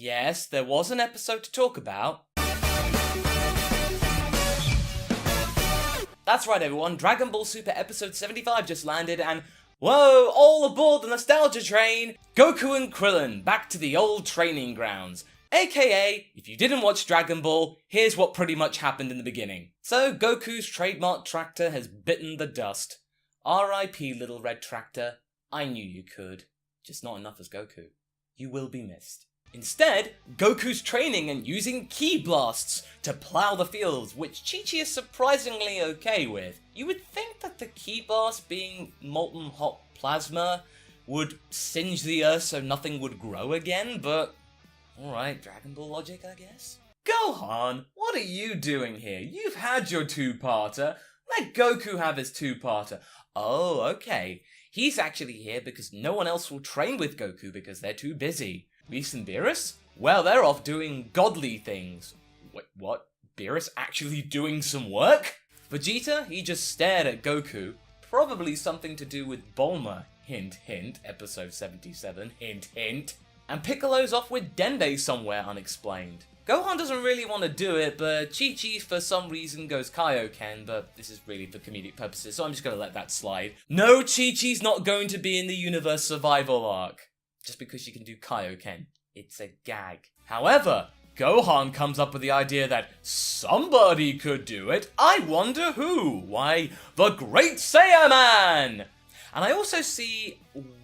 Yes, there was an episode to talk about. That's right everyone, Dragon Ball Super episode 75 just landed and whoa, all aboard the nostalgia train! Goku and Krillin back to the old training grounds. AKA, if you didn't watch Dragon Ball, here's what pretty much happened in the beginning. So, Goku's trademark tractor has bitten the dust. R.I.P. little red tractor, I knew you could. Just not enough as Goku. You will be missed. Instead, Goku's training and using ki blasts to plow the fields, which Chi-Chi is surprisingly okay with. You would think that the ki blast being molten hot plasma would singe the earth so nothing would grow again, but alright, Dragon Ball logic, I guess. Gohan, what are you doing here? You've had your two-parter. Let Goku have his two-parter. Oh, okay. He's actually here because no one else will train with Goku because they're too busy. Whis and Beerus? Well, they're off doing godly things. Wait, what? Beerus actually doing some work? Vegeta, he just stared at Goku. Probably something to do with Bulma. Hint, hint. Episode 77. Hint, hint. And Piccolo's off with Dende somewhere unexplained. Gohan doesn't really want to do it, but Chi-Chi for some reason goes Kaioken, but this is really for comedic purposes, so I'm just going to let that slide. No, Chi-Chi's not going to be in the universe survival arc. Just because she can do Kaioken. It's a gag. However, Gohan comes up with the idea that somebody could do it. I wonder who? Why, the Great Saiyaman! And I also see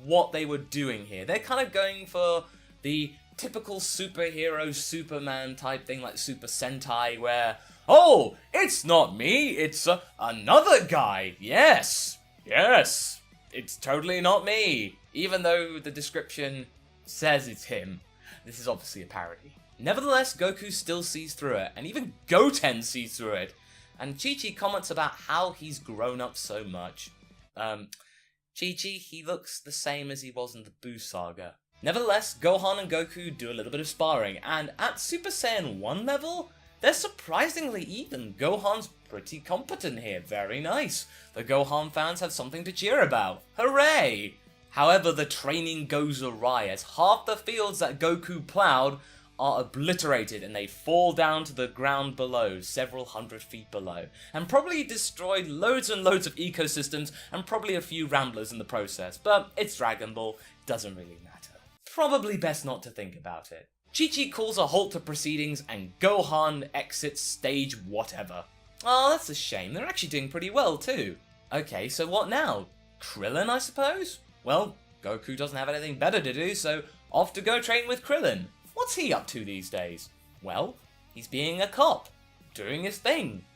what they were doing here. They're kind of going for the typical superhero Superman type thing like Super Sentai where, oh, it's not me, it's another guy. Yes, it's totally not me. Even though the description says it's him. This is obviously a parody. Nevertheless, Goku still sees through it, and even Goten sees through it. And Chi-Chi comments about how he's grown up so much. Chi-Chi, he looks the same as he was in the Buu saga. Nevertheless, Gohan and Goku do a little bit of sparring, and at Super Saiyan 1 level, they're surprisingly even. Gohan's pretty competent here, very nice. The Gohan fans have something to cheer about. Hooray! However, the training goes awry as half the fields that Goku plowed are obliterated and they fall down to the ground below, several hundred feet below, and probably destroyed loads and loads of ecosystems and probably a few ramblers in the process, but it's Dragon Ball, doesn't really matter. Probably best not to think about it. Chi-Chi calls a halt to proceedings and Gohan exits stage whatever. Oh, that's a shame, they're actually doing pretty well too. Okay, so what now? Krillin, I suppose? Well, Goku doesn't have anything better to do, so off to go train with Krillin. What's he up to these days? Well, he's being a cop, doing his thing.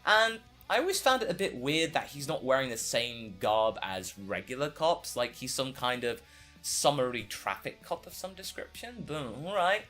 And I always found it a bit weird that he's not wearing the same garb as regular cops, like he's some kind of summary traffic cop of some description, but alright.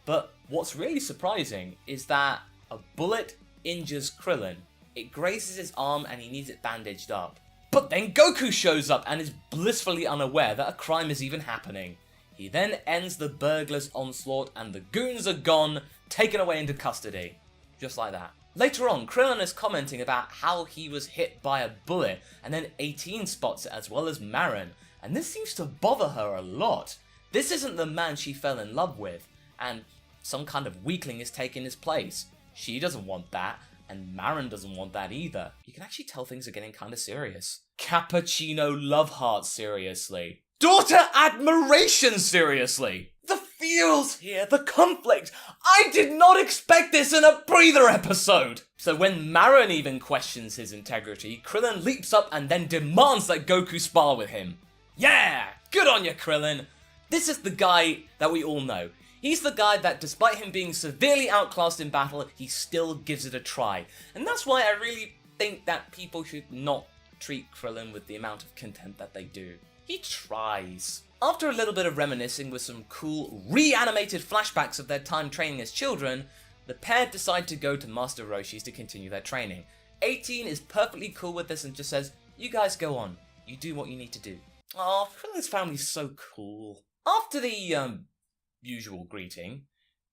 But what's really surprising is that a bullet injures Krillin. It grazes his arm and he needs it bandaged up. But then Goku shows up and is blissfully unaware that a crime is even happening. He then ends the burglar's onslaught and the goons are gone, taken away into custody. Just like that. Later on, Krillin is commenting about how he was hit by a bullet and then 18 spots it as well as Marin, and this seems to bother her a lot. This isn't the man she fell in love with, and some kind of weakling is taking his place. She doesn't want that. And Marin doesn't want that either. You can actually tell things are getting kind of serious. Cappuccino love heart seriously. Daughter admiration seriously. The feels here, the conflict. I did not expect this in a breather episode. So when Marin even questions his integrity, Krillin leaps up and then demands that Goku spar with him. Yeah, good on you, Krillin. This is the guy that we all know. He's the guy that, despite him being severely outclassed in battle, he still gives it a try. And that's why I really think that people should not treat Krillin with the amount of contempt that they do. He tries. After a little bit of reminiscing with some cool, reanimated flashbacks of their time training as children, the pair decide to go to Master Roshi's to continue their training. 18 is perfectly cool with this and just says, you guys go on. You do what you need to do. Aw, Krillin's family's so cool. After the, usual greeting,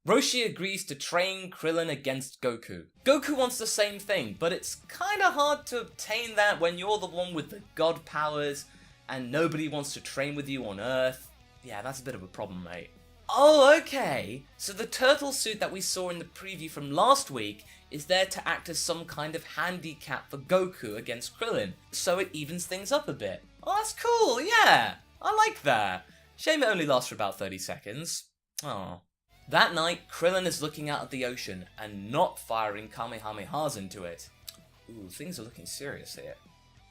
Roshi agrees to train Krillin against Goku. Goku wants the same thing, but it's kinda hard to obtain that when you're the one with the god powers and nobody wants to train with you on Earth. Yeah, that's a bit of a problem, mate. Oh, okay. So the turtle suit that we saw in the preview from last week is there to act as some kind of handicap for Goku against Krillin, so it evens things up a bit. Oh, that's cool, yeah! I like that. Shame it only lasts for about 30 seconds. Oh. That night, Krillin is looking out at the ocean and not firing Kamehamehas into it. Ooh, things are looking serious here.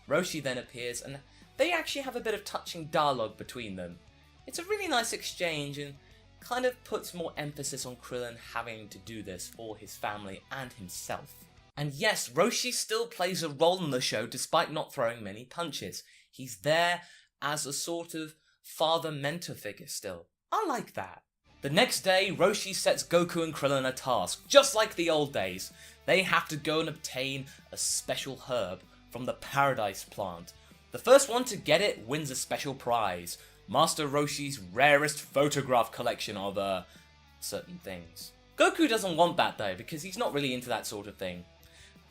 Roshi then appears and they actually have a bit of touching dialogue between them. It's a really nice exchange and kind of puts more emphasis on Krillin having to do this for his family and himself. And yes, Roshi still plays a role in the show despite not throwing many punches. He's there as a sort of father-mentor figure still. I like that. The next day, Roshi sets Goku and Krillin a task, just like the old days. They have to go and obtain a special herb from the Paradise plant. The first one to get it wins a special prize. Master Roshi's rarest photograph collection of, certain things. Goku doesn't want that though, because he's not really into that sort of thing.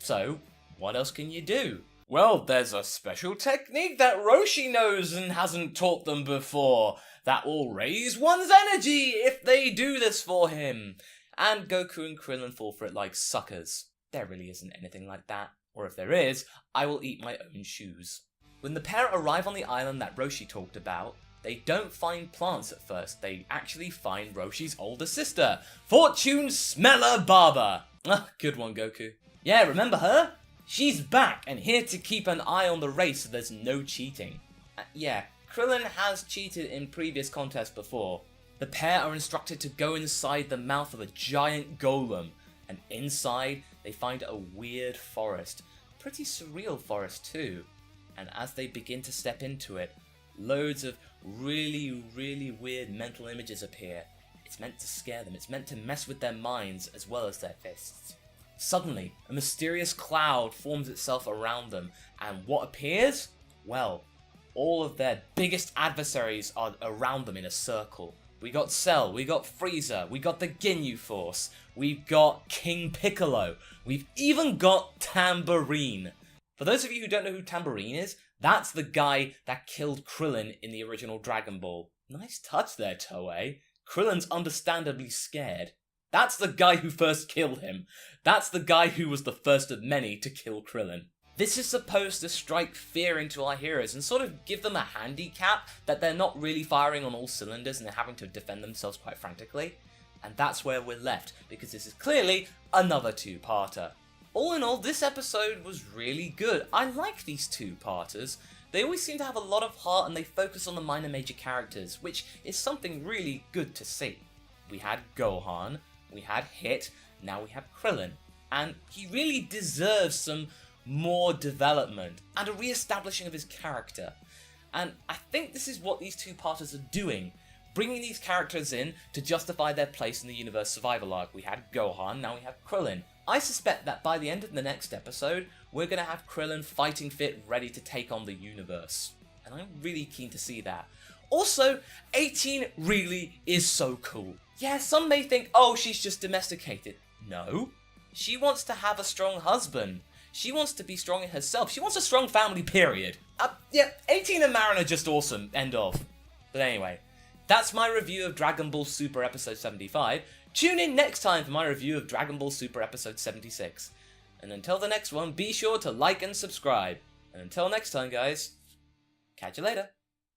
So, what else can you do? Well, there's a special technique that Roshi knows and hasn't taught them before that will raise one's energy if they do this for him. And Goku and Krillin fall for it like suckers. There really isn't anything like that. Or if there is, I will eat my own shoes. When the pair arrive on the island that Roshi talked about, they don't find plants at first, they actually find Roshi's older sister, Fortune Smeller Barber. Ah, good one, Goku. Yeah, remember her? She's back and here to keep an eye on the race so there's no cheating. Yeah, Krillin has cheated in previous contests before. The pair are instructed to go inside the mouth of a giant golem, and inside they find a weird forest. Pretty surreal forest too. And as they begin to step into it, loads of really weird mental images appear. It's meant to scare them, it's meant to mess with their minds as well as their fists. Suddenly, a mysterious cloud forms itself around them, and what appears? Well, all of their biggest adversaries are around them in a circle. We got Cell, we got Frieza, we got the Ginyu Force, we've got King Piccolo, we've even got Tambourine. For those of you who don't know who Tambourine is, that's the guy that killed Krillin in the original Dragon Ball. Nice touch there, Toei. Krillin's understandably scared. That's the guy who first killed him. That's the guy who was the first of many to kill Krillin. This is supposed to strike fear into our heroes and sort of give them a handicap that they're not really firing on all cylinders and they're having to defend themselves quite frantically. And that's where we're left, because this is clearly another two-parter. All in all, this episode was really good. I like these two-parters. They always seem to have a lot of heart and they focus on the minor major characters, which is something really good to see. We had Gohan, we had Hit, now we have Krillin. And he really deserves some more development and a re-establishing of his character. And I think this is what these two-parters are doing. Bringing these characters in to justify their place in the universe survival arc. We had Gohan, now we have Krillin. I suspect that by the end of the next episode, we're going to have Krillin fighting fit, ready to take on the universe. And I'm really keen to see that. Also, 18 really is so cool. Yeah, some may think, oh, she's just domesticated. No. She wants to have a strong husband. She wants to be strong in herself. She wants a strong family, period. Yeah, 18 and Marin are just awesome. End of. But anyway, that's my review of Dragon Ball Super Episode 75. Tune in next time for my review of Dragon Ball Super Episode 76. And until the next one, be sure to like and subscribe. And until next time, guys, catch you later.